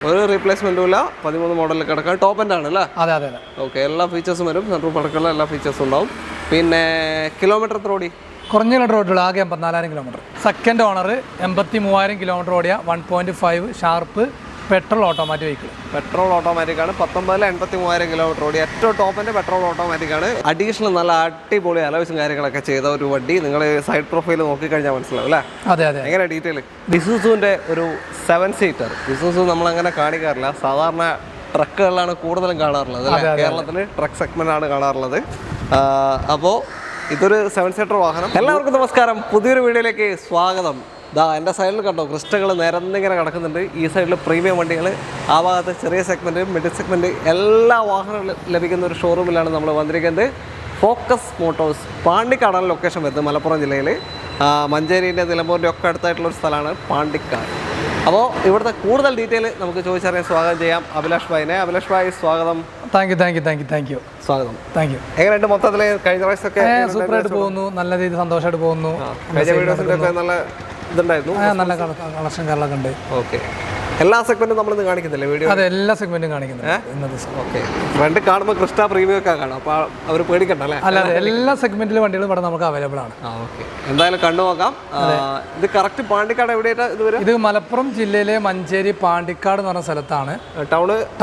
ഒരു റീപ്ലേസ്മെന്റും ഇല്ല. 13 മോഡലിൽ കിടക്കാൻ ടോപ്പ് എൻഡ് ആണ് അല്ലേ? അതെ അതെ അതെ. ഓക്കെ, എല്ലാ ഫീച്ചേഴ്സും വരും. സെൻട്രൽ പടക്കമുള്ള എല്ലാ ഫീച്ചേഴ്സും ഉണ്ടാവും. പിന്നെ കിലോമീറ്റർ എത്ര ഓടി? കുറഞ്ഞ കിലോമീറ്റർ ഓടിയുള്ളൂ, ആകെ 84,000 കിലോമീറ്റർ. സെക്കൻഡ് ഓണർ, 83,000 കിലോമീറ്റർ ഓടിയ 1.5 sharp petrol automatic vehicle. Petrol automatic ആണ്. 19 83,000 കിലോമീറ്റർ ഓടി. ഏറ്റവും ടോപ്പിന്റെ പെട്രോൾ ഓട്ടോമാറ്റിക് ആണ്. അഡീഷണൽ നല്ല അടിപൊളി അലോയ്സും കാര്യങ്ങളൊക്കെ ചെയ്ത ഒരു വണ്ടി. നിങ്ങൾ സൈഡ് പ്രൊഫൈൽ നോക്കിക്കഴിഞ്ഞാൽ മനസ്സിലാവും അല്ലേ? അതെ അതെ. എങ്ങനെ ഡീറ്റെയിൽ? ഇസുസുവിന്റെ ഒരു 7 സീറ്റർ. ഇസുസു നമ്മളങ്ങനെ കാണിക്കാറില്ല, സാധാരണ ട്രക്കുകളിലാണ് കൂടുതലും കാണാറുള്ളത്. കേരളത്തിൽ ട്രക്ക് സെഗ്മെന്റ് ആണ് കാണാറുള്ളത്. അപ്പോൾ ഇതൊരു 7 സീറ്റർ വാഹനം. എല്ലാവർക്കും നമസ്കാരം, പുതിയൊരു വീഡിയോയിലേക്ക് സ്വാഗതം. എൻ്റെ സൈഡിൽ കണ്ടോ ക്രിസ്റ്റകൾ നിരന്നിങ്ങനെ കിടക്കുന്നുണ്ട്. ഈ സൈഡിൽ പ്രീമിയം വണ്ടികൾ, ആ ഭാഗത്ത് ചെറിയ സെഗ്മെൻറ്റ്, മിഡിൽ സെഗ്മെൻറ്റ് എല്ലാ വാഹനങ്ങളും ലഭിക്കുന്ന ഒരു ഷോറൂമിലാണ് നമ്മൾ വന്നിരിക്കുന്നത്. ഫോക്കസ് മോട്ടോഴ്സ്, പാണ്ടിക്കാടാണ് ലൊക്കേഷൻ വരുന്നത്. മലപ്പുറം ജില്ലയിൽ മഞ്ചേരിൻ്റെ നിലമ്പൂരിൻ്റെ ഒക്കെ അടുത്തായിട്ടുള്ളൊരു സ്ഥലമാണ് പാണ്ടിക്കാട്. അപ്പോൾ ഇവിടുത്തെ കൂടുതൽ ഡീറ്റെയിൽ നമുക്ക് ചോദിച്ചറിയാൻ സ്വാഗതം ചെയ്യാം അഭിലാഷ് ഭായിനെ. അഭിലാഷ് ഭായ്, സ്വാഗതം. Thank you. സ്വാഗതം. Thank you. എങ്ങനെയുണ്ട് മൊത്തത്തിൽ? കഴിഞ്ഞ പ്രാവശ്യമൊക്കെ സൂപ്പറായിട്ട് പോകുന്നു, നല്ല രീതിയിൽ സന്തോഷമായിട്ട് പോകുന്നു. കഴിഞ്ഞ വീഡിയോസിൻ്റെ ഒക്കെ നല്ല ഇതുണ്ടായിരുന്നു, നല്ല കളക്ഷൻ കാര്യങ്ങളൊക്കെ ഉണ്ട്. ഓക്കെ, എല്ലാ സെഗ്മെന്റും നമ്മളിന്ന് കാണിക്കുന്നില്ലേ വീഡിയോ? അതെ, എല്ലാ സെഗ്മെന്റും കാണിക്കുന്നത് ഇന്നത്തെ ദിവസം. ഓക്കെ, ഫ്രണ്ട് കാണുമ്പോൾ ക്രിസ്റ്റ പ്രീമിയം ഒക്കെ കാണാം, അപ്പോൾ അവർ പേടിക്കണ്ട അല്ലേ? അല്ല, എല്ലാ സെഗ്മെന്റിലും വണ്ടികളും ഇവിടെ നമുക്ക് അവൈലബിൾ ആണ്. ഓക്കെ, എന്തായാലും കണ്ടു നോക്കാം. ഇത് കറക്റ്റ് പാണ്ടിക്കാട് എവിടെയായിട്ടാ ഇത് വരും? ഇത് മലപ്പുറം ജില്ലയിലെ മഞ്ചേരി പാണ്ടിക്കാട് എന്ന് പറഞ്ഞ സ്ഥലത്താണ്.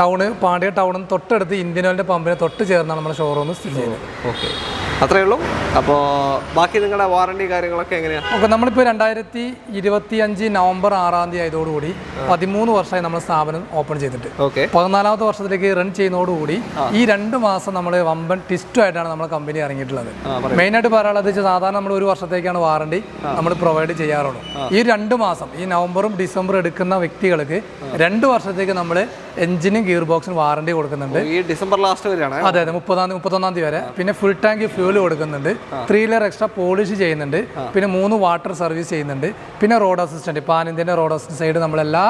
ടൗണ് പാണ്ടിയ ടൗണിൽ തൊട്ടടുത്ത് ഇന്ത്യൻ ഓയിലിന്റെ പമ്പിന് തൊട്ട് ചേർന്നാണ് നമ്മുടെ ഷോറൂം സ്ഥിതി ചെയ്യുന്നത്. ഓക്കെ, അത്രേ ഉള്ളൂ. അപ്പോൾ ബാക്കി നിങ്ങളുടെ വാറണ്ടി കാര്യങ്ങളൊക്കെ എങ്ങനെയാണ്? ഓക്കെ, നമ്മളിപ്പോൾ 2025 നവംബർ 6 ആയതോടുകൂടി 13 വർഷമായി നമ്മൾ സ്ഥാപനം ഓപ്പൺ ചെയ്തിട്ട് 14ാമത്തെ വർഷത്തിലേക്ക് റൺ ചെയ്യുന്നതോടുകൂടി ഈ 2 മാസം നമ്മൾ വമ്പൻ ടിസ്റ്റുമായിട്ടാണ് നമ്മുടെ കമ്പനി ഇറങ്ങിയിട്ടുള്ളത്. മെയിനായിട്ട് പറയാനുള്ളത് സാധാരണ നമ്മൾ 1 വർഷത്തേക്കാണ് വാറണ്ടി നമ്മൾ പ്രൊവൈഡ് ചെയ്യാറുള്ളൂ. ഈ 2 മാസം, ഈ നവംബറും ഡിസംബറും എടുക്കുന്ന വ്യക്തികൾക്ക് 2 വർഷത്തേക്ക് നമ്മൾ എഞ്ചിനും ഗിയർ ബോക്സിനും വാറണ്ടി കൊടുക്കുന്നുണ്ട്. ഈ ഡിസംബർ ലാസ്റ്റ് വരെയാണ്? അതെ അതെ, 31 തീയതി വരെ. പിന്നെ ഫുൾ ടാങ്ക് ഫ്യൂൽ കൊടുക്കുന്നുണ്ട്, 3 ലെയർ എക്സ്ട്രാ പോളിഷ് ചെയ്യുന്നുണ്ട്, പിന്നെ 3 വാട്ടർ സർവീസ് ചെയ്യുന്നുണ്ട്, പിന്നെ റോഡ് അസിസ്റ്റന്റ്, പാൻ ഇന്ത്യൻ്റെ റോഡ് അസിസ്റ്റന്റ് സൈഡ് നമ്മളെല്ലാ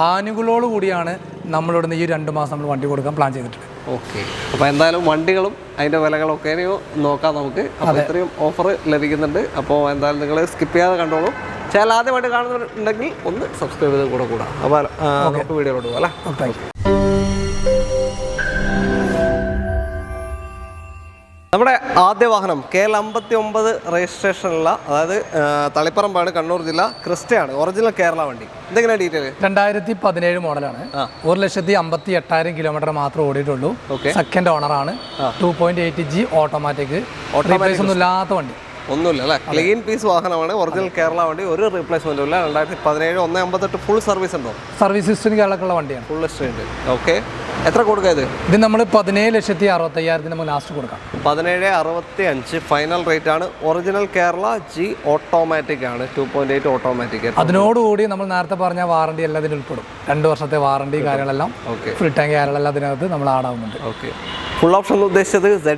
ആനുകൂല്യങ്ങളോട് കൂടിയാണ് നമ്മളിവിടുന്ന് ഈ 2 മാസം നമ്മൾ വണ്ടി കൊടുക്കാൻ പ്ലാൻ ചെയ്തിട്ടുണ്ട്. ഓക്കെ, അപ്പോൾ എന്തായാലും വണ്ടികളും അതിൻ്റെ വിലകളൊക്കെ നോക്കാം നമുക്ക്. അപ്പോൾ ഇത്രയും ഓഫർ ലഭിക്കുന്നുണ്ട്. അപ്പോൾ എന്തായാലും നിങ്ങൾ സ്കിപ്പ് ചെയ്യാതെ കണ്ടോളൂ. ചില ആദ്യമായിട്ട് കാണുന്നുണ്ടെങ്കിൽ ഒന്ന് സബ്സ്ക്രൈബ് ചെയ്ത് കൂടാം. അപ്പോൾ നമുക്ക് വീഡിയോയിലോട്ട് പോകാം അല്ലേ? Thank you. നമ്മുടെ ആദ്യ വാഹനം KL59 രജിസ്ട്രേഷനുള്ള, അതായത് തളിപ്പറമ്പാണ്, കണ്ണൂർ ജില്ല, ക്രിസ്റ്റയാണ്, ഒറിജിനൽ കേരള വണ്ടി. എന്തെങ്കിലും ഡീറ്റെയിൽ? 2017 മോഡലാണ്. 1,58,000 കിലോമീറ്റർ മാത്രമേ ഓടിയിട്ടുള്ളൂ. സെക്കൻഡ് ഓണറാണ്. 2.8G ഓട്ടോമാറ്റിക്, റീപ്ലേസ് ഒന്നും ഇല്ലാത്ത വണ്ടി. ഒന്നുമില്ല അല്ലേ? ക്ലീൻ പീസ് വാഹനമാണ്, ഒറിജിനൽ കേരള വണ്ടി, ഒരു റീപ്ലേസ്മെന്റും ഇല്ല. 2017 158 ഫുൾ സർവീസ് ഉണ്ടോ? സർവീസ് ഹിസ്റ്ററി കേരളക്കുള്ള വണ്ടിയാണ്, ഫുൾ ഹിസ്റ്ററി ഉണ്ട്. ഓക്കെ, എത്ര കൊടുക്കുക ഇത്? ഇത് നമ്മൾ 17,65,000 നമുക്ക് ലാസ്റ്റ് കൊടുക്കാം. 17,65 ഫൈനൽ റേറ്റ് ആണ്. ഒറിജിനൽ കേരള G ഓട്ടോമാറ്റിക് ആണ്, 2.8 ഓട്ടോമാറ്റിക്. അതിനോടുകൂടി നമ്മൾ നേരത്തെ പറഞ്ഞ വാറണ്ടി എല്ലാം ഇതിൽ ഉൾപ്പെടും. 2 വർഷത്തെ വാറണ്ടി കാര്യങ്ങളെല്ലാം, ഫുൾ ടാങ്ക് കാര്യങ്ങളെല്ലാം അതിനകത്ത് നമ്മൾ ആടാവുന്നുണ്ട്. ഓക്കെ, ഫുൾ ഓപ്ഷൻ ഉദ്ദേശിച്ചത് Z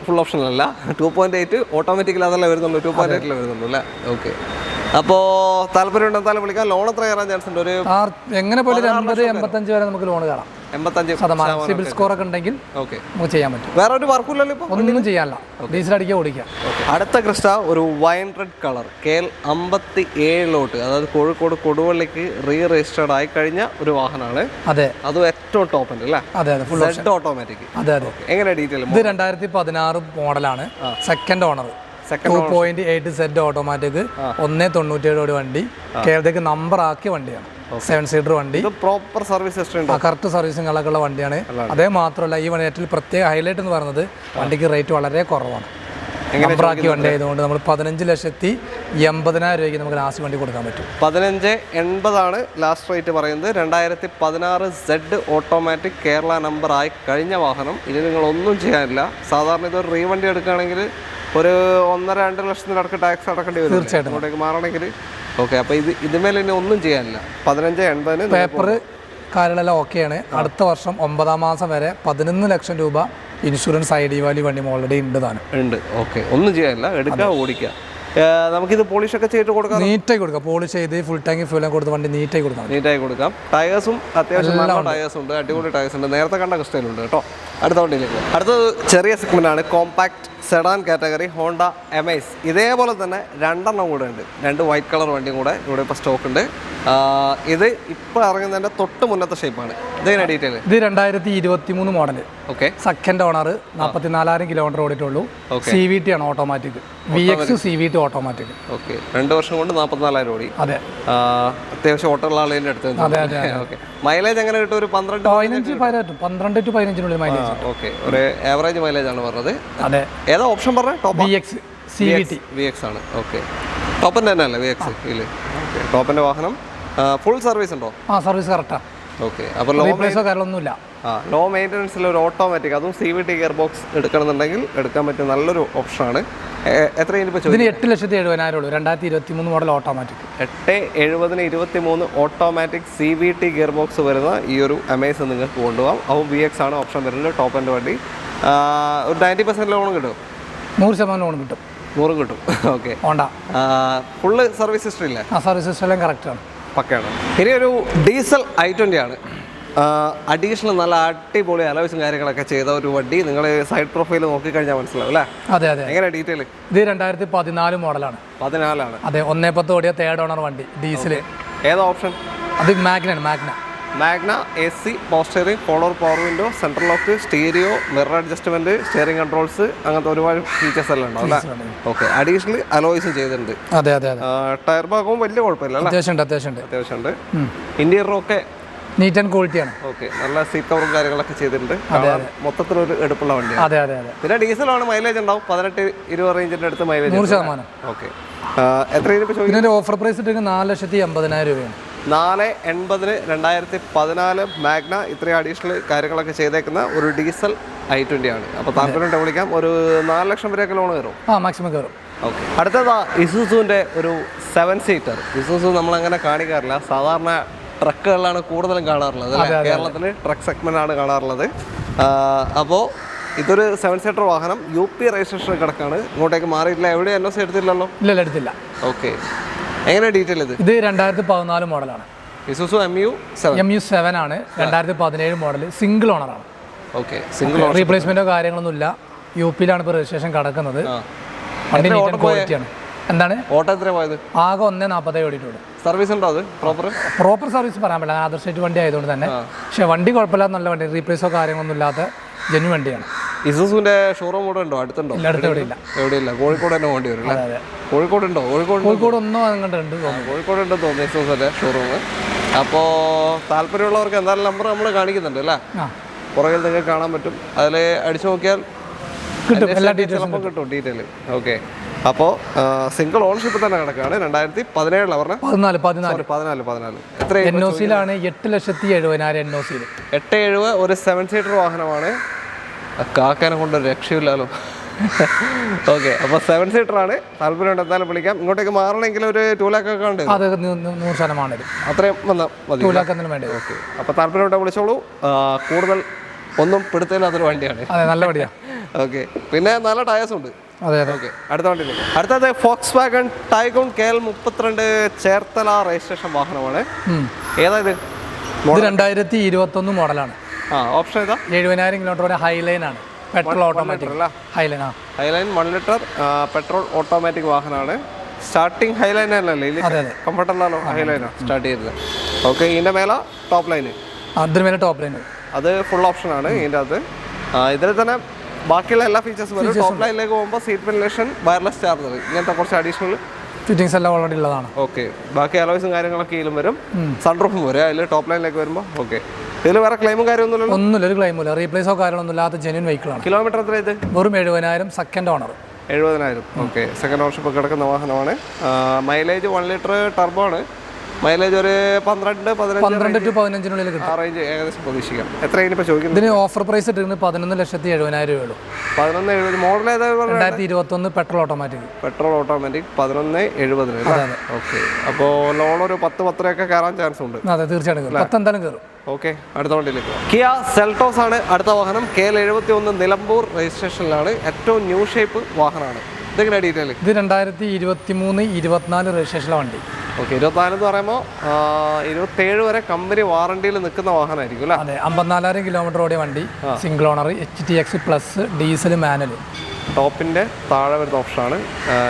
ഫുൾ ഓപ്ഷൻ അല്ല, 2.8 ഓട്ടോമാറ്റിക്കൽ അതല്ല വരുന്നുള്ളൂ, 2.8 വരുന്നുള്ളൂ അല്ലേ? ഓക്കെ, അപ്പോൾ താല്പര്യം ഉണ്ടെന്നാലും വിളിക്കാം. ലോൺ എത്ര കയറാൻ ചാൻസ് ഉണ്ട്? ഒരു എങ്ങനെ പോലെ 80-85 വരെ നമുക്ക് ലോൺ കയറാം. 85% സിബിൽ സ്കോർ ഒക്കെ ഉണ്ടെങ്കിൽ നമുക്ക് ചെയ്യാൻ പറ്റും. വേറെ ഒരു വർക്കില്ലല്ലോ ഇപ്പോൾ? ഒന്നും ചെയ്യാനില്ല, ഡീസൽ അടിക്കുക ഓടിക്കുക. അടുത്ത ക്രിസ്റ്റ ഒരു വൈൻ റെഡ് കളർ, KL57, അതായത് കോഴിക്കോട് കൊടുവള്ളിക്ക് രജിസ്റ്റേർഡ് ആയി കഴിഞ്ഞ ഒരു വാഹനമാണ്. അതെ, അത് ഏറ്റവും ടോപ്പ് ഉണ്ട് അല്ലേ? അതെ അതെ, ഫുൾ ഓട്ടോമാറ്റിക്. അതെ അതെ. എങ്ങനെ ഡീറ്റെയിൽ? ഇത് 2016 മോഡലാണ്, സെക്കൻഡ് ഓണർ, 2.8Z ഓട്ടോമാറ്റിക്, 1.97 വണ്ടി, കേരളത്തേക്ക് നമ്പർ ആക്കിയ വണ്ടിയാണ്. 7 സീറ്റർ വണ്ടി, പ്രോപ്പർ സർവീസ് ഹിസ്റ്ററി, കറക്റ്റ് സർവീസും കളക്കുള്ള വണ്ടിയാണ്. അതേ മാത്രമല്ല ഈ വണ്ടി ഏറ്റവും പ്രത്യേക ഹൈലൈറ്റ് എന്ന് പറയുന്നത് വണ്ടിക്ക് റേറ്റ് വളരെ കുറവാണ്. നമ്പർ ആക്കിയ വണ്ടി ആയതുകൊണ്ട് നമ്മൾ 15,80,000 രൂപയ്ക്ക് നമുക്ക് ലാസ്റ്റ് വണ്ടി കൊടുക്കാൻ പറ്റും. 15,80 ലാസ്റ്റ് റേറ്റ് പറയുന്നത്. 2016 Z ഓട്ടോമാറ്റിക് കേരള നമ്പർ ആയി കഴിഞ്ഞ വാഹനം. ഇനി നിങ്ങൾ ഒന്നും ചെയ്യാനില്ല. സാധാരണ ഇതൊരു റീവണ്ടി എടുക്കുകയാണെങ്കിൽ ഒരു 1.5-2 ലക്ഷത്തിന് അടുക്ക് ടാക്സ് അടക്കേണ്ടി വരും തീർച്ചയായിട്ടും അങ്ങോട്ടേക്ക് മാറണമെങ്കിൽ. ഓക്കെ, അപ്പോൾ ഇതുമേലെ ഇനി ഒന്നും ചെയ്യാനില്ല. 15,80 പേപ്പർ കാര്യങ്ങളെല്ലാം ഓക്കെയാണ്. അടുത്ത വർഷം 9ാം മാസം വരെ 11 ലക്ഷം രൂപ ഇൻഷുറൻസ് ID വാല്യൂ വണ്ടി ഓൾറെഡി ഉണ്ട്. ഓക്കെ, ഒന്നും ചെയ്യാനില്ല, എടുക്കുക ഓടിക്കുക. നമുക്കിത് പോളിഷൊക്കെ ചെയ്തിട്ട് കൊടുക്കാം, നീറ്റായി കൊടുക്കാം. പോളിഷ് ചെയ്ത് ഫുൾ ടാങ്ക് ഫ്യൂലും കൊടുത്ത് വണ്ടി നീറ്റായി കൊടുക്കാം. ടയേഴ്സും അത്യാവശ്യം നല്ല ടയേഴ്സ് ഉണ്ട്, അടിപൊളി ടയേഴ്സ് ഉണ്ട്. നേരത്തെ കണ്ട ക്രിസ്റ്റയിലുണ്ട് കേട്ടോ. അടുത്ത വണ്ടിയിലേക്ക് അടുത്തത് ചെറിയ സെഗ്മെന്റ് ആണ്, കോമ്പാക്ട് സെഡാൻ കാറ്റഗറി ഹോണ്ട എമൈസ്. ഇതേപോലെ തന്നെ രണ്ടെണ്ണം കൂടെ ഉണ്ട്, രണ്ട് വൈറ്റ് കളർ വണ്ടിയും കൂടെ ഇവിടെ ഇപ്പോൾ സ്റ്റോക്ക് ഉണ്ട്. ഇത് ഇപ്പോൾ ഇറങ്ങുന്നതിൻ്റെ തൊട്ട് മുന്നത്തെ ഷേപ്പാണ്. ഇതെങ്ങനെ ഡീറ്റെയിൽ? ഇത് 2023 model. Okay. Second owner, 44,000 kilometre ഓടിയിട്ടുള്ളൂ. CVT ആണ്, automatic. VX CVT automatic. Okay. 2 വർഷം കൊണ്ട് 44,000 ഓടി. അതെ, അത്യാവശ്യം ഓട്ടമുള്ള ആളിൻ്റെ അടുത്ത്. ഓക്കെ. മൈലേജ് എങ്ങനെ കിട്ടും? ഒരു 12 to 15 മൈലേജ്. ഓക്കെ. ഒരു ആവറേജ് മൈലേജ് ആണ് പറഞ്ഞത്. അതെ. ഏതാ ഓപ്ഷൻ പറഞ്ഞത്? VX CVT. VX ആണ്. ഓക്കെ. ടോപ്പിൻ്റെ തന്നെ അല്ലേ VX? ഇല്ല. ഓക്കെ. ടോപ്പിൻ്റെ വാഹനം ഫുൾ സർവീസ് ഉണ്ടോ? സർവീസ് കറക്റ്റാണ്. ഓക്കെ. അപ്പോൾ ലോ മെയിൻ്റനൻസിൽ ഒരു ഓട്ടോമാറ്റിക്, അതും CVT ഗിയർ ബോക്സ് എടുക്കണമെന്നുണ്ടെങ്കിൽ എടുക്കാൻ പറ്റിയ നല്ലൊരു ഓപ്ഷനാണ്. എത്ര ഇതിന് 8,70,000 ഉള്ളൂ. 2023 model automatic. 8,70,000 23 automatic CVT gear box വരുന്ന ഈ ഒരു അമേസ് നിങ്ങൾക്ക് കൊണ്ടുപോകാം. അതും VX ആണ് ഓപ്ഷൻ വരുന്നത്. ടോപ്പ് എൻ്റെ വണ്ടി. ഒരു 90% ലോൺ കിട്ടും. 100% ലോൺ കിട്ടും. 100 കിട്ടും. Okay. Honda full service history ഇല്ലേ? സർവീസ് ഹിസ്റ്ററി എല്ലാം കറക്റ്റാണ്, പക്കയാണ്. ഇനി ഒരു ഡീസൽ i20 ആണ്. അഡീഷണൽ നല്ല അടിപൊളി അലോയ്സും കാര്യങ്ങളൊക്കെ ചെയ്ത ഒരു വണ്ടി. നിങ്ങൾ സൈഡ് പ്രൊഫൈൽ നോക്കിക്കഴിഞ്ഞാൽ മനസ്സിലാവും അല്ലേ? അതെ അതെ. എങ്ങനെ ഡീറ്റെയിൽ? ഇത് 2014 മോഡലാണ്. 14 ആണ്. അതെ, 1.10 ഓടിയ തേർഡ് ഓണർ വണ്ടി, ഡീസൽ. ഏതാ ഓപ്ഷൻ? അത് മാഗ്നയാണ്. Magna AC, power steering, follower power window, central lock, stereo, mirror adjustment, steering controls, അങ്ങനത്തെ ഒരുപാട് ഫീച്ചേഴ്സ് എല്ലാം ഉണ്ടാവും അല്ലേ? ഓക്കെ. അഡീഷണൽ അലോയ്സും ചെയ്തിട്ടുണ്ട്. അതെ അതെ അതെ. ടയർ ഭാഗവും വലിയ കുഴപ്പമില്ല അല്ലേ? അത്യാവശ്യമുണ്ട്. ഇന്റീരിയർ ഒക്കെ നീറ്റ് ആൻഡ് ക്വാളിറ്റിയാണ്. ഓക്കെ. നല്ല സീറ്റ് കവറും കാര്യങ്ങളൊക്കെ ചെയ്തിട്ടുണ്ട്. മൊത്തത്തിലൊരു എടുപ്പുള്ള വണ്ടിയാണ്. അതെ അതെ അതെ. പിന്നെ ഡീസലാണ്, മൈലേജ് ഉണ്ടാവും 18-20 റേഞ്ചിന്റെ അടുത്ത് മൈലേജ്. 100%. ഓക്കെ. എത്ര ഇതിന്റെ ഓഫർ പ്രൈസ് ഇട്ടിട്ട് 4,80,000 രൂപയാണ്. 4,80,000 2014 മാഗ്ന. ഇത്രയും അഡീഷണൽ കാര്യങ്ങളൊക്കെ ചെയ്തേക്കുന്ന ഒരു ഡീസൽ i20 ആണ്. അപ്പോൾ താല്പര്യം വിളിക്കാം. ഒരു 4 ലക്ഷം വരെയൊക്കെ ലോൺ കയറും. മാക്സിമം കയറും. ഓക്കെ. അടുത്തതാ ഇസുസുവിൻ്റെ ഒരു 7 സീറ്റർ. ഇസുസു നമ്മളങ്ങനെ കാണിക്കാറില്ല, സാധാരണ ട്രക്കുകളിലാണ് കൂടുതലും കാണാറുള്ളത്. കേരളത്തിൽ ട്രക്ക് സെഗ്മെന്റ് ആണ് കാണാറുള്ളത്. അപ്പോൾ ഇതൊരു 7 സീറ്റർ വാഹനം. UP രജിസ്ട്രേഷൻ കിടക്കാണ്. ഇങ്ങോട്ടേക്ക് മാറിയിട്ടില്ല. എവിടെ NOC എടുത്തില്ലല്ലോ? ഇല്ല, എടുത്തില്ല. ഓക്കെ. എങ്ങനെ ഡീറ്റെയിൽ? ഇത് 2014 മോഡലാണ്. ഇസുസു MU7 ആണ്. 2017 മോഡൽ. സിംഗിൾ ഓണറാണ്. ഓക്കെ. Single owner. റീപ്ലേസ്മെന്റോ കാര്യങ്ങളൊന്നുമില്ല. UP യിലാണ് ഇപ്പോൾ രജിസ്ട്രേഷൻ കിടക്കുന്നത്. വണ്ടി നീറ്റ് ആൻഡ് ക്വാളിറ്റിയാണ്. എന്താണ് ഓട്ടോ എത്ര പോയത്? ആകെ 1.47 ഓടിയിട്ടുള്ളൂ. സർവീസ് ഉണ്ടോ? അത് പ്രോപ്പർ സർവീസ് പറയാൻ പറ്റില്ല, അതർ സ്റ്റേറ്റ് വണ്ടി ആയതുകൊണ്ട് തന്നെ. പക്ഷേ വണ്ടി കുഴപ്പമില്ലാത്ത നല്ല വണ്ടി, റീപ്ലേസോ കാര്യങ്ങളൊന്നും ഇല്ലാത്ത ജെന്യു വണ്ടിയാണ്. ഇസുസുവിന്റെ ഷോറൂം കൂടെ ഉണ്ടോ? അടുത്തുണ്ടോ? എവിടെയില്ല. കോഴിക്കോട് തന്നെ പോകേണ്ടി വരും. കോഴിക്കോട് ഉണ്ടോ? കോഴിക്കോട് ഒന്നോ അങ്ങോട്ട് ഉണ്ട്. കോഴിക്കോട് ഉണ്ടെന്ന് തോന്നുന്നു ഇസുസുവിന്റെ ഷോറൂം. അപ്പോൾ താല്പര്യമുള്ളവർക്ക് എന്തായാലും നമ്പർ നമ്മൾ കാണിക്കുന്നുണ്ട് അല്ലേ? പുറകിൽ നിങ്ങൾക്ക് കാണാൻ പറ്റും. അതിൽ അടിച്ചു നോക്കിയാൽ കിട്ടും, എല്ലാ ഡീറ്റെയിൽസും കിട്ടും. ഡീറ്റെയിൽ. ഓക്കെ. അപ്പോൾ സിംഗിൾ ഓണർഷിപ്പ് തന്നെ കിടക്കുകയാണ്. 2017 പറഞ്ഞ 14. എത്ര NOCയിലാണ്? 8,70,000 NOCയിൽ. 870 ഒരു 7 സീറ്റർ വാഹനമാണ്. കാക്കാനെ കൊണ്ട് രക്ഷയില്ലല്ലോ. ഓക്കെ. അപ്പോൾ 7 സീറ്റർ ആണ്. താല്പര്യം എന്തായാലും വിളിക്കാം. ഇങ്ങോട്ടേക്ക് മാറണമെങ്കിൽ ഒരു 2 lakh ഒക്കെ ഉണ്ട്. അത് 100% അത്രയും വന്നാൽ മതി. 2 lakh വേണ്ടി. ഓക്കെ. അപ്പോൾ താല്പര്യം വിളിച്ചോളൂ. കൂടുതൽ ഒന്നും പിടുത്തയില്ല, അതൊരു വണ്ടിയാണ്. അതെ, നല്ല വണ്ടിയാണ്. ഓക്കെ. പിന്നെ നല്ല ടയേഴ്സ് ഉണ്ട്. അതെ അതെ. ഓക്കെ. അടുത്ത വണ്ടിയിലേക്ക്. അടുത്തത് Volkswagen Tiguan KL 32 Cherthala registration വാഹനമാണ്. ഏതാ ഇത്? 2021 മോഡലാണ്. ഓപ്ഷൻ ഏതാ? 70,000 കിലോമീറ്റർ. ഹൈലൈൻ ആണ്. Petrol automatic. Highline 1 litre petrol automatic വാഹനമാണ്. സ്റ്റാർട്ടിങ് ഹൈലൈൻ അല്ലല്ലേ? കംഫർട്ട് അല്ലല്ലോ, ഹൈലൈനാണ് സ്റ്റാർട്ട് ചെയ്തത്. ഓക്കെ. ഇതിന്റെ മേലെ ടോപ്പ് ലൈന്. അതിന് മേലെ ടോപ്പ് ലൈൻ അത് ഫുൾ ഓപ്ഷൻ ആണ്. ഇതിൻ്റെ അകത്ത് ഇതിൽ തന്നെ ബാക്കിയുള്ള എല്ലാ ഫീച്ചേഴ്സും വരും. ടോപ്പ് ലൈനിലേക്ക് പോകുമ്പോൾ സീറ്റ് വെന്റിലേഷൻ, വയർലെസ് ചാർജർ, ഇങ്ങനത്തെ കുറച്ച് അഡീഷണൽ ഫിറ്റിംഗ്സ് എല്ലാം ഓൾറെഡി ഉള്ളതാണ്. ഓക്കെ. ബാക്കി അലോയ്സും കാര്യങ്ങളൊക്കെ ഇതിലും വരും. സൺറൂഫും വരും അതിൽ ടോപ്പ് ലൈനിലേക്ക് വരുമ്പോൾ. ഓക്കെ. ഇതിൽ വേറെ ക്ലെയിമും കാര്യമൊന്നുമില്ല? ഒന്നുമില്ല, ഒരു ക്ലെയിമില്ല. റീപ്ലേസോ കാര്യങ്ങളൊന്നും ഇല്ലാത്ത ജെന്യൂൻ വെഹിക്കിളാണ്. കിലോമീറ്റർ എത്ര ഇത്? വെറും 70,000. Second owner. 70,000. Okay. Second ownership കിടക്കുന്ന വാഹനമാണ്. മൈലേജ് 1 ലിറ്റർ ടർബോ ആണ്. മൈലേജ് ഒരു 12 to 15 കിട്ടും. ആ റേഞ്ച് ഏകദേശം പ്രതീക്ഷിക്കാം. എത്ര ഇപ്പോൾ ചോദിക്കുന്നത്? ഇതിന് ഓഫർ പ്രൈസ് ഇട്ടിരുന്നത് 11,70,000 രൂപയുള്ളൂ. 11,70,000. മോഡൽ ഏതാ? 2021 പെട്രോൾ ഓട്ടോമാറ്റിക്. 11,70,000. ഓക്കെ. അപ്പോൾ ലോൺ ഒരു 10-10 കയറാൻ ചാൻസ് ഉണ്ട്. അതെ, തീർച്ചയായിട്ടും 10 എന്തായാലും കയറും. ഓക്കെ. അടുത്ത വണ്ടിയിലേക്ക്. കിയ സെൽട്ടോസ് ആണ് അടുത്ത വാഹനം. KL 71 നിലമ്പൂർ രജിസ്ട്രേഷനിലാണ്. ഏറ്റവും ന്യൂ ഷേപ്പ് വാഹനമാണ്. ഇതെങ്ങനെ ഡീറ്റെയിൽ? ഇത് 2023-24 രജിസ്ട്രേഷനിലെ വണ്ടി. ഓക്കെ 24 എന്ന് പറയുമ്പോൾ 27 വരെ കമ്പനി വാറണ്ടിയിൽ നിൽക്കുന്ന വാഹനമായിരിക്കും അല്ലേ? അതെ 54,000 കിലോമീറ്റർ ഓടിയ വണ്ടി, single owner, HTX plus, diesel manual. ടോപ്പിൻ്റെ താഴെ വരുന്ന ഓപ്ഷനാണ്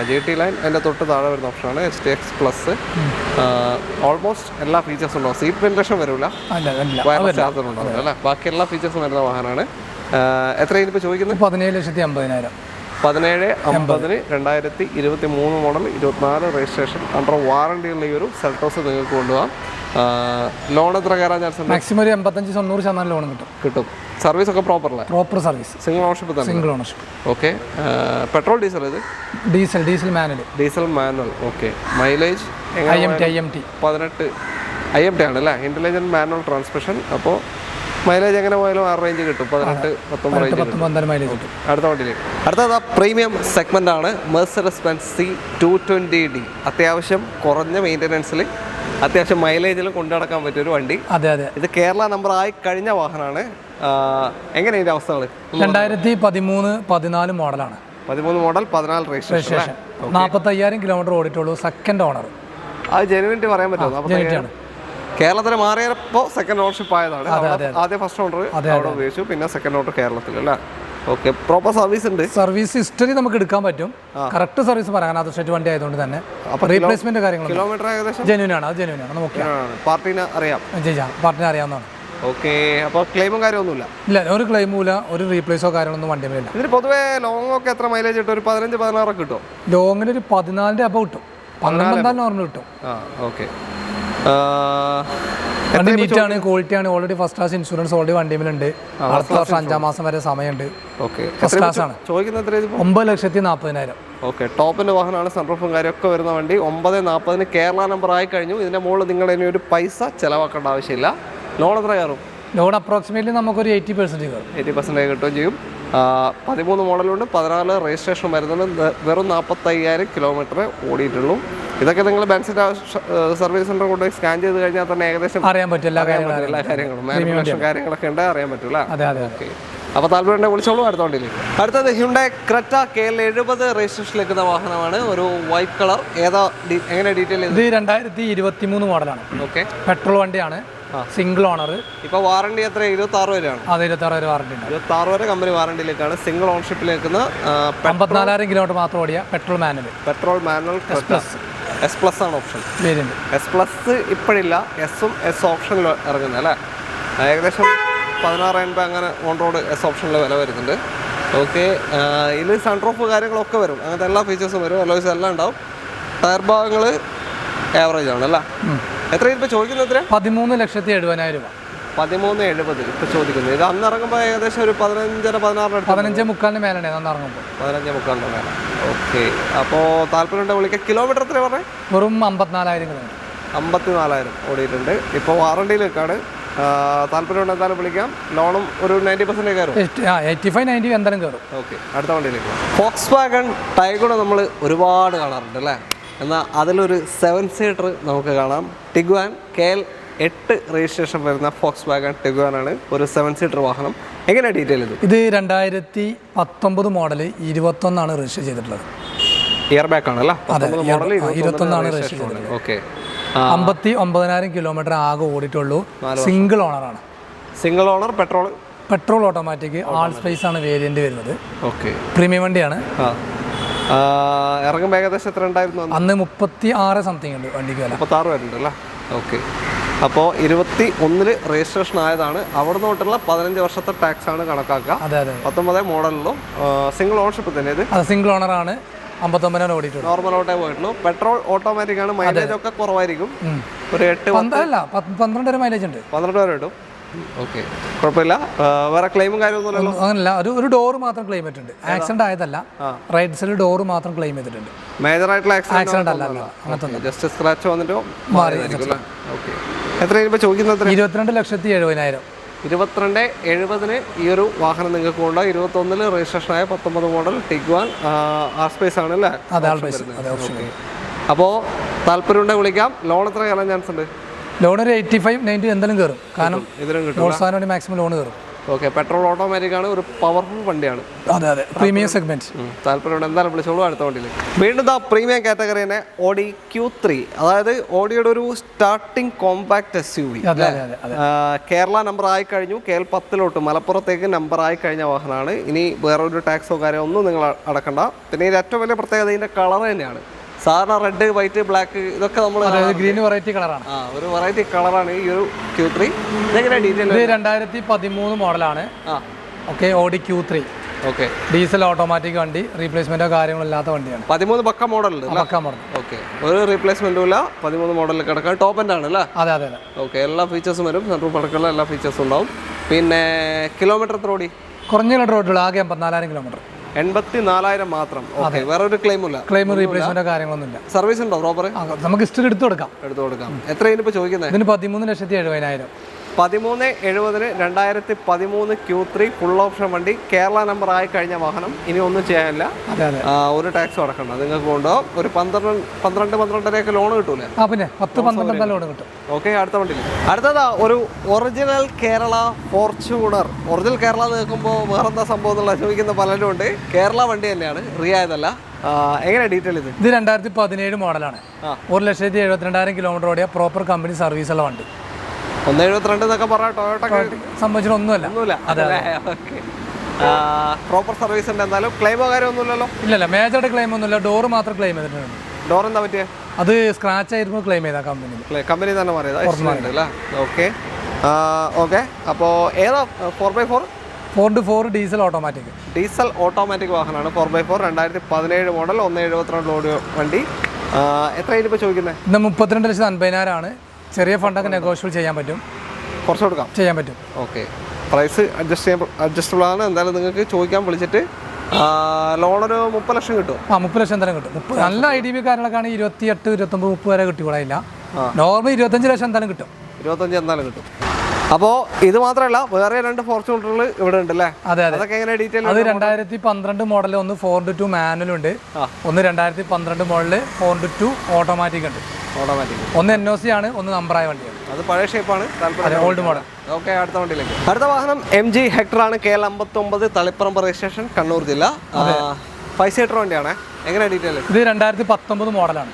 GT ലൈൻ, അതിൻ്റെ തൊട്ട് താഴെ വരുന്ന ഓപ്ഷനാണ് HTX പ്ലസ്. ഓൾമോസ്റ്റ് എല്ലാ ഫീച്ചേഴ്സും ഉണ്ടാവും. സീറ്റ് വെന്റിലേഷൻ വരില്ല, വയർലെസ് ചാർജർ ഉണ്ടാവില്ല അല്ലേ? ബാക്കി എല്ലാ ഫീച്ചേഴ്സും വരുന്ന വാഹനമാണ്. എത്രയാണ് ഇപ്പോൾ ചോദിക്കുന്നത്? 17,50,000. 17,50,000 2023 മോഡൽ, 24 രജിസ്ട്രേഷൻ, അണ്ടർ വാറണ്ടിയുള്ള ഈ ഒരു സെൽട്ടോസ് നിങ്ങൾക്ക് കൊണ്ടുപോകാം. ലോൺ എത്ര കയറാൻ ചാൻസ് ഉണ്ട്? മാക്സിമം ഒരു 85-90% ലോൺ കിട്ടും. സർവീസ് ഒക്കെ പ്രോപ്പർ സർവീസ്, സിംഗിൾ ഓണർഷിപ്പ് തന്നെ. Single ownership. Okay. Petrol diesel ഇത്? Diesel manual. Okay. Mileage IMT 18 IMT ആണ് അല്ലേ? Intelligent manual transmission. അപ്പോൾ മൈലേജ് എങ്ങനെ പോയാലും ആ റേഞ്ച് കിട്ടും, 18-19 മൈലേജ് കിട്ടും. അടുത്ത വണ്ടിയിലേക്ക്. അടുത്തത് പ്രീമിയം സെഗ്മെന്റ് ആണ് Mercedes-Benz C220D. അത്യാവശ്യം കുറഞ്ഞ മെയിൻ്റനൻസിൽ അത്യാവശ്യം മൈലേജിൽ കൊണ്ടു നടക്കാൻ പറ്റിയൊരു വണ്ടി. അതെ. ഇത് കേരള നമ്പർ ആയി കഴിഞ്ഞ വാഹനമാണ്. എങ്ങനെ ഇതിന്റെ അവസ്ഥകൾ? 2013-14 മോഡലാണ്. 13 മോഡൽ, 14 രജിസ്ട്രേഷൻ, 45,000 കിലോമീറ്റർ ഓടിയിട്ടുള്ളൂ. Second owner. അത് ജെനുവിനിറ്റി പറയാൻ പറ്റുമോ? കേരളത്തിൽ മാറിയപ്പോൾ സെക്കൻഡ് ഓണർഷിപ്പ് ആയതാണ്. ആദ്യം ഫസ്റ്റ് ഓണർ അവിടെ ഉപയോഗിച്ചു, പിന്നെ സെക്കൻഡ് ഓണർ കേരളത്തിൽ അല്ലേ? ഓക്കെ. പ്രോപ്പർ സർവീസ് ഉണ്ട്. സർവീസ് ഹിസ്റ്ററി നമുക്ക് എടുക്കാൻ പറ്റും. കറക്റ്റ് സർവീസ് പറയാൻ അത് സ്റ്റേറ്റ് വണ്ടി ആയതുകൊണ്ട് തന്നെ റീപ്ലേസ്മെന്റ് കാര്യങ്ങൾ കിലോമീറ്റർ ഏകദേശം ജെന്യൂനാണ്. നമുക്ക് പാർട്ടിനെ അറിയാവുന്നതാണ്. ഓക്കെ. അപ്പോൾ ക്ലെയിമും കാര്യമൊന്നുമില്ല? ഇല്ല, ഒരു ക്ലെയിമും ഇല്ല, ഒരു റീപ്ലേസോ കാര്യങ്ങളൊന്നും വണ്ടിയിലില്ല. ഇതിന് പൊതുവേ ലോങ് ഒക്കെ എത്ര മൈലേജ് കിട്ടും? ഒരു 15-16 കിട്ടും. ലോങ്ങിൽ ഒരു 14 അബവ് കിട്ടും. 12 നോർമൽ കിട്ടും. ഓക്കെ. വണ്ടി നീറ്റാണ്, ക്വാളിറ്റിയാണ്. Already first class insurance already വണ്ടിയിലുണ്ട്. അടുത്ത വർഷം 5 മാസം വരെ സമയമുണ്ട്. ഫസ്റ്റ് ക്ലാസ് ആണ്. 9,40,000. ഓക്കെ. ടോപ്പിന്റെ വാഹനമാണ്, സൺറൂഫും കാര്യമൊക്കെ വരുന്ന വണ്ടി. 9,40,000 കേരള നമ്പർ ആയി കഴിഞ്ഞു. ഇതിന്റെ മുകളിൽ നിങ്ങൾ ഇനി ഒരു പൈസ ചിലവാക്കേണ്ട ആവശ്യമില്ല. ലോൺ എത്ര കയറും? ലോൺ അപ്രോക്സിമേറ്റ്ലി നമുക്കൊരു 80% കയറും. 80% കിട്ടുകയും ചെയ്യും. 13 മോഡലുണ്ട്, 14 രജിസ്ട്രേഷൻ വരുന്നുണ്ട്. വെറും 45,000 കിലോമീറ്റർ ഓടിയിട്ടുള്ളൂ. ഇതൊക്കെ നിങ്ങൾ ബെൻസിന്റെ സർവീസ് സെന്റർ കൊണ്ട് സ്കാൻ ചെയ്ത് കഴിഞ്ഞാൽ തന്നെ ഏകദേശം അറിയാൻ പറ്റും എല്ലാ കാര്യങ്ങളും. മാനുഫാക്ചർ കാര്യങ്ങളൊക്കെ ഉണ്ട്, അറിയാൻ പറ്റില്ല. ഓക്കെ. അപ്പോൾ താല്പര്യം വിളിച്ചോളൂ. അടുത്ത വണ്ടിയിലേക്ക്. അടുത്തത് ഹ്യുണ്ടായി ക്രെറ്റ KL70 രജിസ്ട്രേഷൻ നിൽക്കുന്ന വാഹനമാണ്. ഒരു വൈറ്റ് കളർ. എങ്ങനെ ഡീറ്റെയിൽ? ഇത് 2023 മോഡലാണ്. ഓക്കെ. പെട്രോൾ വണ്ടിയാണ്, സിംഗിൾ ഓണർ. ഇപ്പോൾ വാറണ്ടി എത്ര? 26 വരെയാണ്. അതെ, 26 വരെ വാറണ്ടി ഉണ്ട്. 26 വരെ കമ്പനി വാറണ്ടിയിലേക്കാണ്. സിംഗിൾ ഓണർഷിപ്പിൽ നിൽക്കുന്ന 54,000 കിലോമീറ്റർ മാത്രം ഓടിയ പെട്രോൾ മാനുവൽ S പ്ലസ് ആണ് ഓപ്ഷൻ. S പ്ലസ് ഇപ്പോഴില്ല, എസും എസ് ഓപ്ഷനിൽ ഇറങ്ങുന്നത് അല്ലേ? ഏകദേശം 16,000 അങ്ങനെ ഓൺ റോഡ് S ഓപ്ഷനിൽ വില വരുന്നുണ്ട്. ഓക്കെ. ഇതിൽ സൺറൂഫ് കാര്യങ്ങളൊക്കെ വരും, അങ്ങനത്തെ എല്ലാ ഫീച്ചേഴ്സും വരും. അലോയ്സ് എല്ലാം ഉണ്ടാവും. ടയർ ഭാഗങ്ങൾ ആവറേജ് ആണ് അല്ലേ? എത്ര ഇപ്പോൾ ചോദിക്കുന്നത്? എത്ര? 13,70,000 രൂപ. 13,70,000 ഇപ്പോൾ ചോദിക്കുന്നത്. ഇത് അന്ന് ഇറങ്ങുമ്പോൾ ഏകദേശം ഒരു 15-16 മേലാണ് അന്ന് ഇറങ്ങുമ്പോൾ. 15-16 മേലെ. ഓക്കെ. അപ്പോൾ താല്പര്യം വിളിക്കുക. കിലോമീറ്റർ എത്ര പറഞ്ഞത്? വെറും 54,000 കിലോമീറ്റർ. 54,000 ഓടിയിട്ടുണ്ട്. ഇപ്പോൾ വാറണ്ടിയിലേക്കാണ്. താല്പര്യം എന്തായാലും വിളിക്കാം. ലോണും ഒരു 90% കയറും. 85-90 എന്തായാലും കയറും. ഓക്കെ. അടുത്ത വണ്ടിയിലേക്ക്. Volkswagen Tiguan നമ്മൾ ഒരുപാട് കാണാറുണ്ട് അല്ലേ? എന്നാൽ അതിലൊരു 7 സീറ്റർ നമുക്ക് കാണാം. ടിഗ്വാൻ KL8 രജിസ്ട്രേഷൻ വരുന്ന Volkswagen Tiguan ആണ്. ഒരു 7 സീറ്റർ വാഹനം. എങ്ങനെയാണ് ഡീറ്റെയിൽ? ഇത് 2019 മോഡൽ 21 രജിസ്റ്റർ ചെയ്തിട്ടുള്ളത്. ഇയർ ബാക്ക് ആണല്ലേ? 21 രജിസ്റ്റർ ചെയ്തിട്ടുള്ളത്. ഓക്കെ. 59,000 കിലോമീറ്റർ ആകെ ഓടിയിട്ടുള്ളൂ. സിംഗിൾ ഓണറാണ്. Single owner. പെട്രോൾ ഓട്ടോമാറ്റിക് ആൾ സ്പേസ് ആണ് വേരിയന്റ് വരുന്നത്. ഓക്കെ. പ്രീമിയം വണ്ടിയാണ്. ഇറങ്ങുമ്പോൾ ഏകദേശം എത്ര ഉണ്ടായിരുന്നു അന്ന്? 36 സംതിങ് ഉണ്ട് വണ്ടിക്ക് വില. 36 വരുന്നുണ്ടല്ലേ? ഓക്കെ. അപ്പോൾ 21 രജിസ്ട്രേഷൻ ആയതാണ്. അവിടെ നിന്നോട്ടുള്ള 15 വർഷത്തെ ടാക്സ് ആണ് കണക്കാക്കുക. 19 മോഡലിലും സിംഗിൾ ഓണർഷിപ്പ് തന്നെ. ഇത് സിംഗിൾ ഓണറാണ്. 59 ഓടിയിട്ടുള്ളൂ. നോർമൽ ഓട്ടേ പോയിട്ടുള്ളൂ. പെട്രോൾ ഓട്ടോമാറ്റിക് ആണ്. മൈലേജ് ഒക്കെ കുറവായിരിക്കും. ഒരു 12 വരെ മൈലേജ് ഉണ്ട്. 12 വരെ കിട്ടും. ഓക്കെ. കുഴപ്പമില്ല. വേറെ ക്ലെയിമും കാര്യമൊന്നുമില്ലല്ലോ? അങ്ങനല്ല, ഒരു ഡോർ മാത്രം ക്ലെയിം ചെയ്തിട്ടുണ്ട്. ആക്സിഡന്റ് ആയതല്ല, റൈറ്റ് സൈഡിൽ ഡോർ മാത്രം ക്ലെയിം ചെയ്തിട്ടുണ്ട്. മേജർ ആയിട്ടുള്ള ആക്സിഡന്റ് അല്ല, ജസ്റ്റ് സ്ക്രാച്ച് വന്നിട്ട് മാറിയതായിരിക്കും. ഓക്കെ. എത്ര ചോദിക്കുന്നത്? 22,70,000. 22,70,000 ഈ ഒരു വാഹനം നിങ്ങൾക്ക് കൊണ്ടുപോകാം. 21 രജിസ്ട്രേഷൻ ആയ 19 മോഡൽ ടിഗ്വാൻ ആർ സ്പേസ് ആണ് അല്ലേ? അപ്പോൾ താല്പര്യം വിളിക്കാം. ലോൺ എത്ര കയറാൻ ചാൻസ് ഉണ്ട്? ലോൺ ഒരു 85-90 എന്തായാലും കയറും. കാരണം മാക്സിമം ലോൺ കയറും. ഓക്കെ, പെട്രോൾ ഓട്ടോമാറ്റിക് ആണ്, ഒരു പവർഫുൾ വണ്ടിയാണ്. അതെ അതെ, പ്രീമിയം സെഗ്മെന്റ്. താല്പര്യം എന്തായാലും വിളിച്ചോളൂ അടുത്ത വണ്ടിയിൽ. വീണ്ടും പ്രീമിയം കാറ്റഗറി തന്നെ ഓഡി Q3, അതായത് ഓഡിയുടെ ഒരു starting compact SUV. Kerala number ആയി കഴിഞ്ഞു, KL 10 മലപ്പുറത്തേക്ക് നമ്പർ ആയി കഴിഞ്ഞ വാഹനമാണ്. ഇനി വേറൊരു ടാക്സോ കാര്യമോ ഒന്നും നിങ്ങൾ അടക്കണ്ട. പിന്നെ ഇതിന്റെ ഏറ്റവും വലിയ പ്രത്യേകത ഇതിന്റെ കളർ തന്നെയാണ്. സാധാരണ റെഡ്, വൈറ്റ്, ബ്ലാക്ക് ഇതൊക്കെ നമ്മൾ ഗ്രീൻ വെറൈറ്റി കളറാണ്. ഒരു വെറൈറ്റി കളറാണ് ഈ ഒരു Q3. ഇതെങ്ങനെ ഡീറ്റെയിൽ? 2013 മോഡലാണ്. Okay, Audi Q3. Okay, diesel automatic വണ്ടി, റീപ്ലേസ്മെന്റോ കാര്യങ്ങളോ ഇല്ലാത്ത വണ്ടിയാണ്. 13 പക്ക മോഡൽ. ഓക്കെ, ഒരു റീപ്ലേസ്മെന്റും ഇല്ല, 13 മോഡലിൽ കിടക്കാൻ. ടോപ്പ് എൻഡ് ആണ് അല്ലേ? അതെ അതെ. ഓക്കെ, എല്ലാ ഫീച്ചേഴ്സും വരും, സൺറൂഫ് അടക്കമുള്ള എല്ലാ ഫീച്ചേഴ്സും ഉണ്ടാവും. പിന്നെ കിലോമീറ്റർ എത്ര ഓടി? കുറഞ്ഞ കിലോമീറ്റർ ഓടിയുള്ളൂ, ആകെ 84,000 കിലോമീറ്റർ. 84,000 മാത്രം. ഓക്കെ, വേറെ ഒരു ക്ലെയിമും ഇല്ല? ക്ലെയിം റീപ്ലേസ്മെന്റോ കാര്യങ്ങളൊന്നും ഇല്ല. സർവീസ് ഉണ്ടോ പ്രോപ്പർ? നമുക്ക് ഇഷ്ടം എടുത്തു കൊടുക്കാം. എത്രയാണ് ഇപ്പോൾ ചോദിക്കുന്നത്? ഇതിന് 13,70,000. 13,70,000 2013 Q3 ഫുൾ ഓപ്ഷൻ വണ്ടി, കേരള നമ്പർ ആയി കഴിഞ്ഞ വാഹനം. ഇനി ഒന്നും ചെയ്യാനില്ല, ഒരു ടാക്സ് അടക്കണ്ട. നിങ്ങൾക്ക് കൊണ്ടുപോകാം. ഒരു 12-12.5 ലോൺ കിട്ടൂലേ? പിന്നെ 10-12 ലോൺ കിട്ടും. ഓക്കെ, അടുത്ത വണ്ടി. അടുത്തതാ ഒരു original Kerala Fortuner. Original Kerala നിൽക്കുമ്പോൾ വേറെന്താ സംഭവം എന്നുള്ള ചോദിക്കുന്ന പലരും ഉണ്ട്. കേരള വണ്ടി തന്നെയാണ്, റിയായതല്ല. എങ്ങനെ ഡീറ്റെയിൽ? ഇത് 2017 മോഡലാണ്. 1,72,000 കിലോമീറ്റർ ഓടിയ പ്രോപ്പർ കമ്പനി സർവീസുള്ള വണ്ടി. 172 എന്നൊക്കെ പറഞ്ഞാൽ ടൊയോട്ട സംബന്ധിച്ചിട്ട് ഒന്നുമില്ല. പ്രോപ്പർ സർവീസ് ഉണ്ട്. എന്തായാലും ക്ലെയിമോ കാര്യം ഒന്നുമില്ലല്ലോ? ഇല്ലല്ല, മേജറുടെ ക്ലെയിം ഒന്നുമില്ല. ഡോർ മാത്രം ക്ലെയിം ചെയ്തിട്ടുണ്ട്. ഡോർ എന്താ പറ്റിയ? അത് സ്ക്രാച്ച് ആയിരുന്നു ക്ലെയിം ചെയ്ത കമ്പനി തന്നെ മാറിയതാ. Okay okay. അപ്പോൾ ഏതാ? 4x4 4x4 diesel automatic. Diesel automatic വാഹനമാണ്. 4x4 2017 മോഡൽ, 1,72 ഓടിയോ വണ്ടി. എത്രയാണ് ഇപ്പോൾ ചോദിക്കുന്നത്? ഇന്ന് 32,50,000 ആണ്. ചെറിയ ഫണ്ടൊക്കെ നെഗോഷ്യബിൾ ചെയ്യാൻ പറ്റും, കുറച്ച് കൊടുക്കാം, ചെയ്യാൻ പറ്റും. ഓക്കെ, പ്രൈസ് അഡ്ജസ്റ്റബിൾ ആണ്. എന്തായാലും നിങ്ങൾക്ക് ചോദിക്കാൻ വിളിച്ചിട്ട് ലോണൊരു 30 ലക്ഷം കിട്ടും. 30 ലക്ഷം എന്തായാലും കിട്ടും. നല്ല IDB കാര്യങ്ങളൊക്കെ ആണെങ്കിൽ 28, 29, 30 വരെ കിട്ടിക്കൂടായില്ല. നോർമൽ 25 ലക്ഷം എന്തായാലും കിട്ടും. 25 എന്തായാലും കിട്ടും. അപ്പോൾ ഇത് മാത്രമല്ല, വേറെ 2 ഫോർച്യൂണറുകൾ ഇവിടെ ഉണ്ട് അല്ലേ? അതെ അതെ. അതൊക്കെ എങ്ങനെ ഡീറ്റെയിൽ? അത് 2012 മോഡൽ, ഒന്ന് 4x2 മാനുവൽ ഉണ്ട്, ഒന്ന് 2012 മോഡല് 4x2 ഓട്ടോമാറ്റിക് ഉണ്ട്. ഒന്ന് NOC ആണ്, ഒന്ന് നമ്പറായ വണ്ടിയാണ്. അത് പഴയ ഷേപ്പാണ്, ഓൾഡ് മോഡൽ. ഓക്കെ, അടുത്ത വണ്ടിയിലേക്ക്. അടുത്ത വാഹനം MG ഹെക്ടർ ആണ്. KL 59, തളിപ്പറമ്പ് രജിസ്ട്രേഷൻ, കണ്ണൂർ ജില്ല. 5 സീറ്റർ വണ്ടിയാണ്. എങ്ങനെ ഡീറ്റെയിൽ? ഇത് 2019 മോഡലാണ്.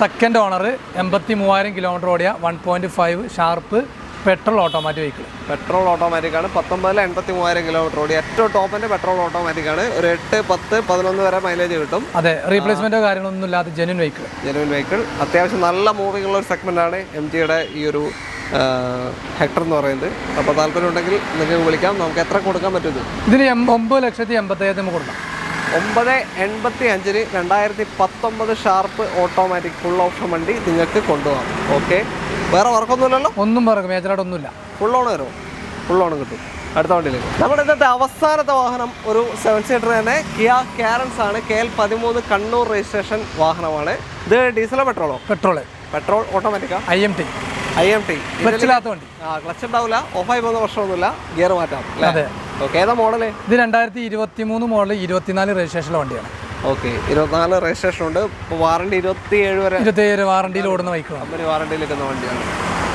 സെക്കൻഡ് ഓണർ, 83,000 കിലോമീറ്റർ ഓടിയ 1.5 sharp petrol automatic vehicle. Petrol automatic ആണ്. 19 83,000 കിലോമീറ്റർ ഓടി. ഏറ്റവും ടോപ്പിന്റെ പെട്രോൾ ഓട്ടോമാറ്റിക് ആണ്. ഒരു 8, 10, 11 വരെ മൈലേജ് കിട്ടും. അതെ, റീപ്ലേസ്മെന്റോ കാര്യങ്ങളൊന്നും ഇല്ലാത്ത ജെന്യൂൻ വെഹിക്കിൾ. അത്യാവശ്യം നല്ല മൂവിംഗ് ഉള്ള ഒരു സെഗ്മെന്റ് ആണ് MGയുടെ ഈ ഒരു ഹെക്ടർ എന്ന് പറയുന്നത്. അപ്പോൾ താല്പര്യം ഉണ്ടെങ്കിൽ നിങ്ങൾക്ക് വിളിക്കാം. നമുക്ക് എത്ര കൊടുക്കാൻ പറ്റും? ഇതിന് 9,85,000 കൊടുക്കാം. 9,85,000 2019 ഷാർപ്പ് ഓട്ടോമാറ്റിക് ഫുൾ ഓപ്ഷൻ വണ്ടി നിങ്ങൾക്ക് കൊണ്ടുപോകാം. ഓക്കെ, വേറെ വർക്കൊന്നുമില്ലല്ലോ? ഒന്നും പറയും, മേജറായിട്ട് ഒന്നുമില്ല. ഫുൾ ഓൺ വരുമോ? ഫുൾ ഓൺ കിട്ടും. അടുത്ത വണ്ടിയിലേക്ക്. നമ്മുടെ ഇന്നത്തെ അവസാനത്തെ വാഹനം ഒരു 7 സീറ്റർ തന്നെ, കിയ കാരൻസ് ആണ്. KL 13 കണ്ണൂർ രജിസ്ട്രേഷൻ വാഹനമാണ്. ഇത് ഡീസലോ പെട്രോളോ? പെട്രോൾ ഓട്ടോമാറ്റിക്കാ? IMT. ക്ലച്ചില്ലാത്ത വണ്ടി. ക്ലച്ച് ഉണ്ടാവില്ല, ഓഫായി പോകുന്ന പ്രശ്നമൊന്നുമില്ല, ഗിയർ മാറ്റാം. ഓക്കെ, ഏതാ മോഡല്? ഇത് 2023 മോഡൽ, 24 രജിസ്ട്രേഷനിലെ വണ്ടിയാണ്. ഓക്കെ, 24 രജിസ്ട്രേഷൻ ഉണ്ട്. ഇപ്പോൾ വാറണ്ടി 27 വരെ. 27 വാറണ്ടിയിൽ ഓടുന്ന ബൈക്കാണ്. കമ്പനി വാറണ്ടിയിൽ നിൽക്കുന്ന വണ്ടിയാണ്.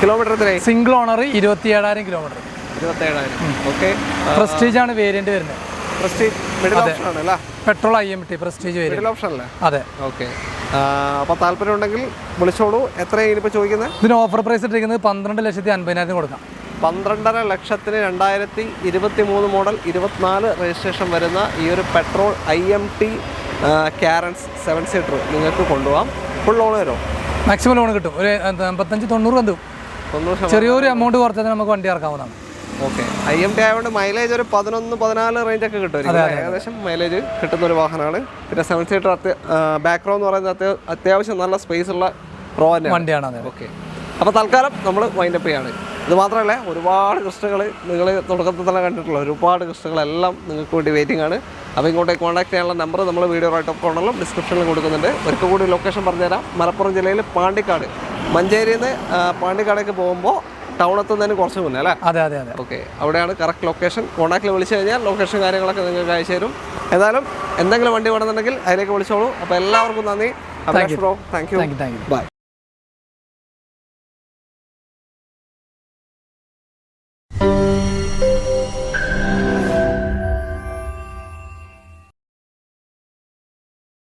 കിലോമീറ്റർ എത്രയായി? Single owner 27,000 kilometre. 27,000. Okay, prestige ആണ് വേരിയന്റ് വരുന്നത്. പ്രസ്റ്റീജ് മിഡിൽ ഓപ്ഷൻ ആണ് അല്ലേ? Petrol IMT prestige middle option അല്ലേ? അതെ. ഓക്കെ, അപ്പോൾ താല്പര്യം ഉണ്ടെങ്കിൽ വിളിച്ചോളൂ. എത്രയാണ് ഇപ്പോൾ ചോദിക്കുന്നത്? ഇതിന് ഓഫർ പ്രൈസ് ഇട്ടിരിക്കുന്നത് 12,50,000 കൊടുക്കാം. 12.5 ലക്ഷത്തിന് 2023 മോഡൽ 24 രജിസ്ട്രേഷൻ വരുന്ന ഈ ഒരു പെട്രോൾ IMT കാരൻസ് 7 സീറ്റർ നിങ്ങൾക്ക് കൊണ്ടുപോകാം. ഫുൾ ലോൺ വരുമോ? മാക്സിമം ലോൺ കിട്ടും. ഒരു 85-90 എന്തും ചെറിയൊരു എമൗണ്ട് കുറച്ചാൽ നമുക്ക് വണ്ടി ഇറക്കാവുന്നതാണ്. ഓക്കെ, IMT ആയതുകൊണ്ട് മൈലേജ് ഒരു 11-14 റേഞ്ചൊക്കെ കിട്ടും. ഏകദേശം മൈലേജ് കിട്ടുന്ന ഒരു വാഹനമാണ്. പിന്നെ 7 സീറ്റർ ബാക്ക് റോ എന്ന് പറയുന്നത് അത്യാവശ്യം നല്ല സ്പേസ് ഉള്ള റോ വണ്ടിയാണ്. ഓക്കെ, അപ്പോൾ തൽക്കാലം നമ്മൾ വൈൻഡപ്പ് ചെയ്യാണ്. ഇത് മാത്രമല്ല, ഒരുപാട് കൃഷ്ണകൾ നിങ്ങൾ തുടക്കത്തിൽ തന്നെ കണ്ടിട്ടുള്ള ഒരുപാട് കൃഷ്ണകളെല്ലാം നിങ്ങൾക്ക് വേണ്ടി വെയിറ്റിംഗ് ആണ്. അപ്പോൾ ഇങ്ങോട്ടേക്ക് കോൺടാക്ട് ചെയ്യാനുള്ള നമ്പർ നമ്മൾ വീഡിയോ റൈറ്റ് ഓഫ് കോർണറിലും ഡിസ്ക്രിപ്ഷനിലും കൊടുക്കുന്നുണ്ട്. ഒരിക്കൽ കൂടി ലൊക്കേഷൻ പറഞ്ഞുതരാം. മലപ്പുറം ജില്ലയിൽ പാണ്ടിക്കാട്, മഞ്ചേരിയിൽ നിന്ന് പാണ്ടിക്കാടേക്ക് പോകുമ്പോൾ ടൗൺ എത്തുന്നതിന് കുറച്ച് മുന്നേ അല്ലേ? അതെ. ഓക്കെ, അവിടെയാണ് കറക്റ്റ് ലൊക്കേഷൻ. കോൺടാക്റ്റിൽ വിളിച്ചു കഴിഞ്ഞാൽ ലൊക്കേഷൻ കാര്യങ്ങളൊക്കെ നിങ്ങൾക്ക് അയച്ചു തരും. എന്തായാലും എന്തെങ്കിലും വണ്ടി വേണമെന്നുണ്ടെങ്കിൽ അതിലേക്ക് വിളിച്ചോളൂ. അപ്പോൾ എല്ലാവർക്കും നന്ദി. Thank you. ബൈ.